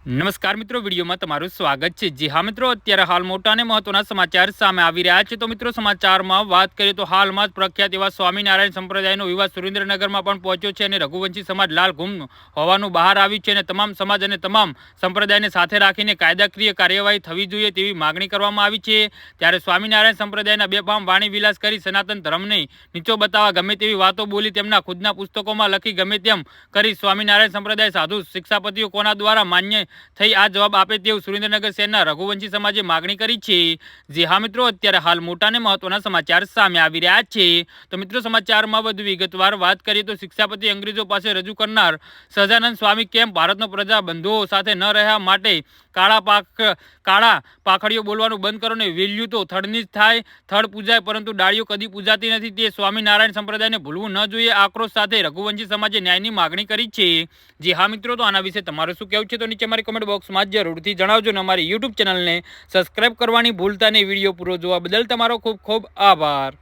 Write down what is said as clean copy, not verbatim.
નમસ્કાર મિત્રો, વિડીયોમાં તમારું સ્વાગત છે। જી હા મિત્રો, અત્યારે હાલ મોટા અને મહત્વના સમાચાર સામે આવી રહ્યા છે। તો મિત્રો, સમાચારમાં વાત કરીએ તો હાલમાં જ પ્રખ્યાત એવા સ્વામિનારાયણ સંપ્રદાયનો વિવાદ સુરેન્દ્રનગરમાં પણ પહોંચ્યો છે અને રઘુવંશી સમાજ લાલ ગુમ હોવાનું બહાર આવ્યું છે અને તમામ સમાજ અને તમામ સંપ્રદાયને સાથે રાખીને કાયદાકીય કાર્યવાહી થવી જોઈએ તેવી માગણી કરવામાં આવી છે। ત્યારે સ્વામિનારાયણ સંપ્રદાયના બેફામ વાણી વિલાસ કરી સનાતન ધર્મને નીચો બતાવવા ગમે તેવી વાતો બોલી તેમના ખુદના પુસ્તકોમાં લખી ગમે તેમ કરી સ્વામિનારાયણ સંપ્રદાય સાધુ શિક્ષાપતિઓ કોના દ્વારા માન્ય થઈ આ જવાબ આપે તેવું સુરેન્દ્રનગર શહેરના રઘુવંશી સમાજે માગણી કરી છે। જે હા મિત્રો, અત્યારે હાલ મોટા અને મહત્વના સમાચાર સામે આવી રહ્યા છે। તો મિત્રો, સમાચારમાં વધુ વિગતવાર વાત કરીએ તો શિક્ષાપતિ અંગ્રેજો પાસે રજૂ કરનાર સહજાનંદ સ્વામી કેમ ભારતનો પ્રજા બંધુઓ સાથે ન રહ્યા માટે કાળા પાખડીઓ બોલવાનું બંધ કરો ને વેલ્યુ તો થડની જ થાય, થડ પૂજાય પરંતુ ડાળીઓ કદી પૂજાતી નથી, તે સ્વામિનારાયણ સંપ્રદાયને ભૂલવું ન જોઈએ। આક્રોશ સાથે રઘુવંશી સમાજે ન્યાયની માગણી કરી છે। જે હા મિત્રો, તો આના વિશે તમારું શું કહેવું છે તો નીચે મારી કમેન્ટ બોક્સમાં જરૂરથી જણાવજો અને અમારી યુટ્યુબ ચેનલને સબસ્ક્રાઇબ કરવાની ભૂલતા નહીં। વિડીયો પૂરો જોવા બદલ તમારો ખૂબ ખૂબ આભાર।